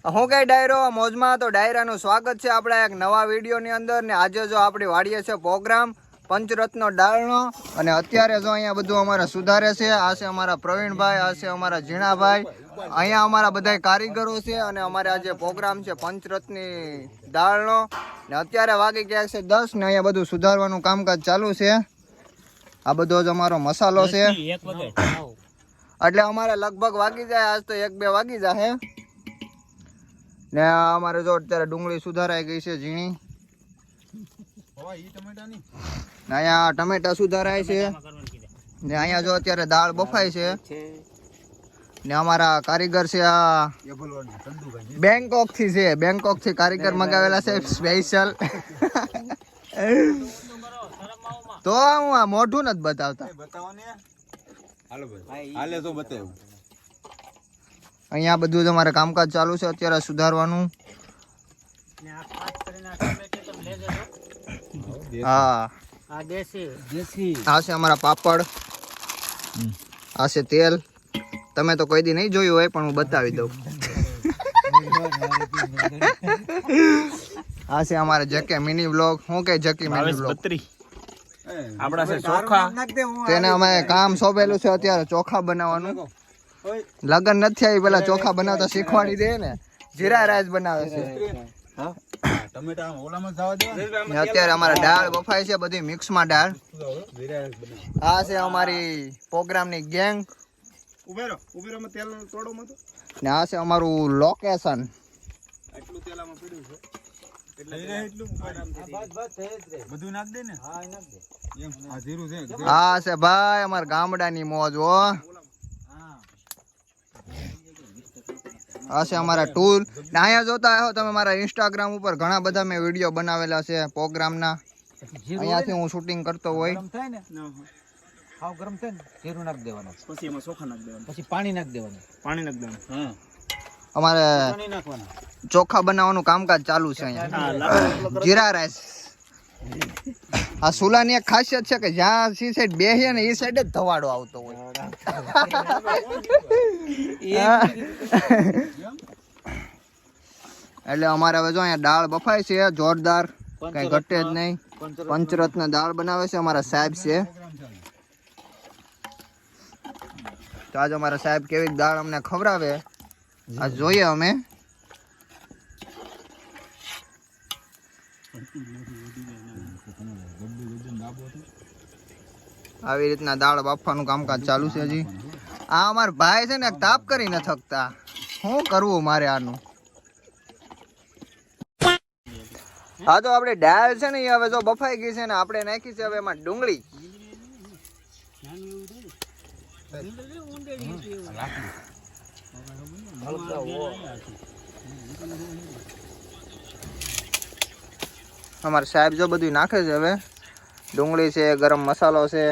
હું કઈ ડાયરો મોજમાં તો ડાયરાનું સ્વાગત છે આપણા એક નવા વિડીયોની અંદર ને આજે જો આપણી વાડીએ છે પ્રોગ્રામ પંચરત્ન દાળનો અને અત્યારે જો અહીંયા બધું અમારે સુધારે છે. આ છે અમારા પ્રવીણભાઈ, આ છે અમારા ઝીણાભાઈ, અહીંયા અમારા બધા કારીગરો છે અને અમારે આજે પ્રોગ્રામ છે પંચરત્ની દાળનો ને અત્યારે વાગી ગયા છે 10 ને અહીંયા બધું સુધારવાનું કામકાજ ચાલુ છે. આ બધો જ અમારો મસાલો છે એટલે અમારે લગભગ વાગી જાય, આજ તો 1-2 વાગી જાય ને અમારે જો અત્યારે ડુંગળી સુધારાઈ ગઈ છે ઝીણી ને અહીંયા ટમેટા સુધારાય છે ને અહીંયા જો અત્યારે દાળ બફાય છે ને અમારા કારીગર છે આ બેંકોક થી છે, બેંકોક થી કારીગર મંગાવેલા છે સ્પેશિયલ. તો હું આ મોઢું નથી બતાવતા, અહીંયા બધું જ અમારે કામકાજ ચાલુ છે અત્યારે સુધારવાનું. હા આ છે અમારા પાપડ, આ છે તેલ. તમે તો કોઈ દી નહીં જોયું હોય પણ હું બતાવી દઉં. આ છે અમારે જકે મિની વ્લોગ. શું કે જકી મિની વ્લોગ આપડા છે ચોખા, તેને અમે કામ સોંપેલું છે અત્યારે ચોખા બનાવવાનું. લગન નથી આવી પેલા ચોખા બનાવતા શીખવાડી દે ને. જીરા રાઈસ બનાવે છે અત્યારે અમારે દાળ બફાય છે બધી મિક્સમાં દાળ. આ છે અમારી પ્રોગ્રામની ગેંગ ને આ છે અમારું લોકેશન. હા છે ભાઈ અમારા ગામડાની મોજ હો. આ છે અમારા ટૂલ ને અહીંયા જોતા આવ્યો તમે મારા ઇન્સ્ટાગ્રામ ઉપર ઘણા બધા મેં વિડીયો બનાવેલા છે પ્રોગ્રામના. અહીંયાથી હું શૂટિંગ કરતો હોય. હાવ ગરમ થાય ને જીરું નાખ દેવાનું, પછી એમાં ચોખા નાખ દેવાનું, પછી પાણી નાખ દેવાનું. હા અમારે ચોખા બનાવવાનું કામકાજ ચાલુ છે અહીંયા. જીરા રાઈસ. આ સુલાની એક ખાસિયત છે કે જ્યાં સી સાઈડ બેહીએ ને એ સાઈડ જ ધવાડો આવતો હોય. એટલે અમારે હવે જો અહીંયા દાળ બફાય છે જોરદાર, કઈ ઘટે જ નહીં. પંચરત્ન દાળ બનાવે છે અમારા સાહેબ છે. તો આજે અમારા સાહેબ કેવી દાળ અમને ખવડાવે આ જોઈએ અમે. આવી રીતના દાળ બાફવાનું કામકાજ ચાલુ છે હજી. આ અમારા ભાઈ છે ને તાપ કરી ન થકતા. શું કરવું મારે આનું? હા તો આપણે દાળ છે ને એ હવે જો બફાઈ ગઈ છે ને આપણે નાખી છે હવે એમાં ડુંગળી. અમારા સાહેબ જો બધું નાખે છે હવે. ડુંગળી છે, ગરમ મસાલો છે.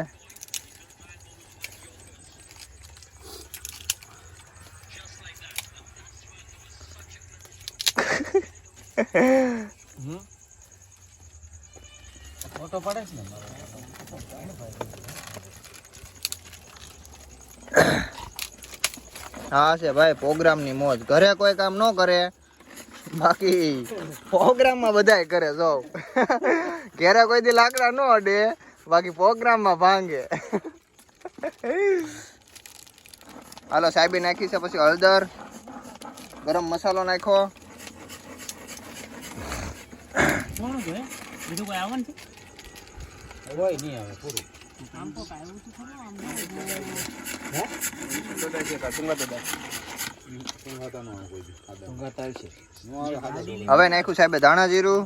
ફોટો પડે છે ને હા છે ભાઈ પ્રોગ્રામની મોજ. ઘરે કોઈ કામ ન કરે બાકી પ્રોગ્રામમાં બધાય કરે. જો ઘરે કોઈ દી લાકડા ન અડે બાકી પ્રોગ્રામમાં ભાંગે. હાલો સાહેબી નાખી છે, પછી હળદર, ગરમ મસાલો નાખો. બીજું કોઈ આવવાનું છે? હોય નહીં આવે પૂરું. હવે નાખ્યું સાહેબ ધાણા જીરું.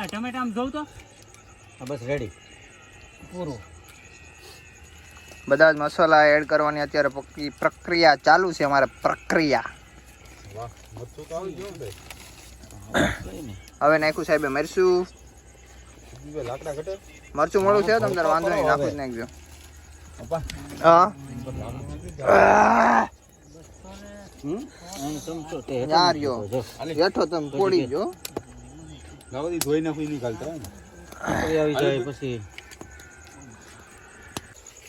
ટમેટા આમ જોઉં તો બસ રેડી પૂરું. બધા જ મસાલા એડ કરવાની અત્યારે પ્રક્રિયા ચાલુ છે અમારે. પ્રક્રિયા હવે નાખ્યું સાહેબ મરચું. મરચું મોડું છે તમને વાંધો નહીં, નાખું જ નાખજો. હા યાર યો હેઠો તમે પોડી જો. ધોઈ નાખી નીકળતા આવી જાય પછી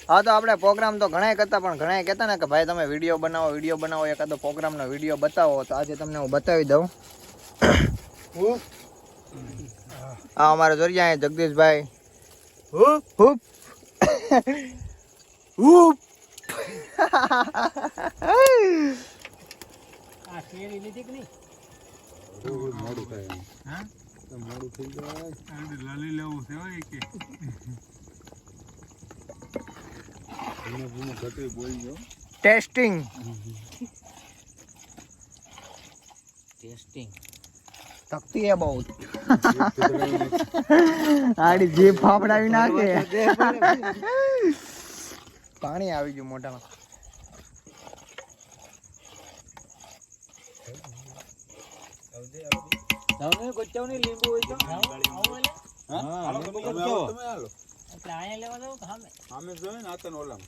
હા તો આપણે પ્રોગ્રામ તો ઘણાય કરતા પણ ઘણાય કહેતા ને કે ભાઈ તમે વિડીયો બનાવો એકાદો પ્રોગ્રામનો વિડીયો બતાવો તો આજે તમને હું બતાવી દઉં. આ અમારા જોરિયા જગદીશભાઈ હુપ હુપ આ શેરી લીધી કે નહીં? મોડું થાય હા મોડું થઈ જાય લાલી લેવું છે હોય કે ભૂમો ઘટી બોલી જો ટેસ્ટિંગ તકતી હે બહુ આડી જીભ ફાફડાવી નાખે. પાણી આવી ગયું મોઢામાં. તમને ગોચાવ નહીં લીંબુ હોય તો હા હાલો તમે હાલો એટલે આયા લેવા જાવ કે સામે આમે જોઈ ને આતન ઓલામ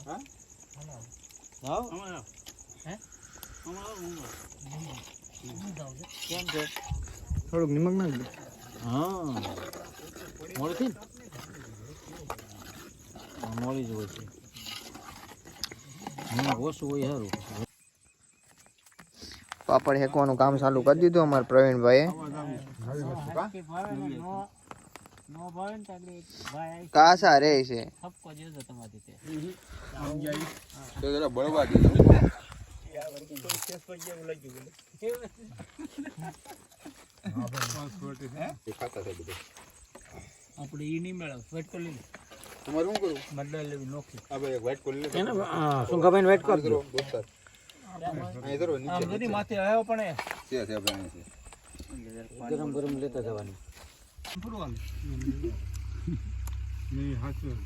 હા જાવ હે કેમ છે? થોડુંક નિમક નાખજો. હા મોળી મોળી જ હોય છે. ઓછું હોય સારું. પાપડ હેકવાનું કામ ચાલુ કરી દીધું અમારા પ્રવીણભાઈએ. કાસા રે છે તો જરા બળવા દીધું ખાતા છે બધું આપણે ઈ નહીં મેળવ વેટ કરી લીધું. તમારે શું કરું મડલ લેવી નોખી આ ભાઈ એક વાઇટ કોલ લે સુંગાભાઈ વેટ કર દો. દોસ્તાર અહીં ધરો નીચે આમ બધી માથે આવ્યો પણ છે આપણે છે ગરમ ગરમ લેતા જવાની. નહીં હાચું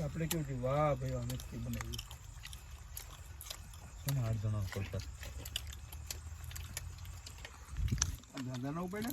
આપણે કેવું કે વાહ ભાઈ આ મસ્તી બનાવી 8 જણા પડતા દાદા ના ઉપાય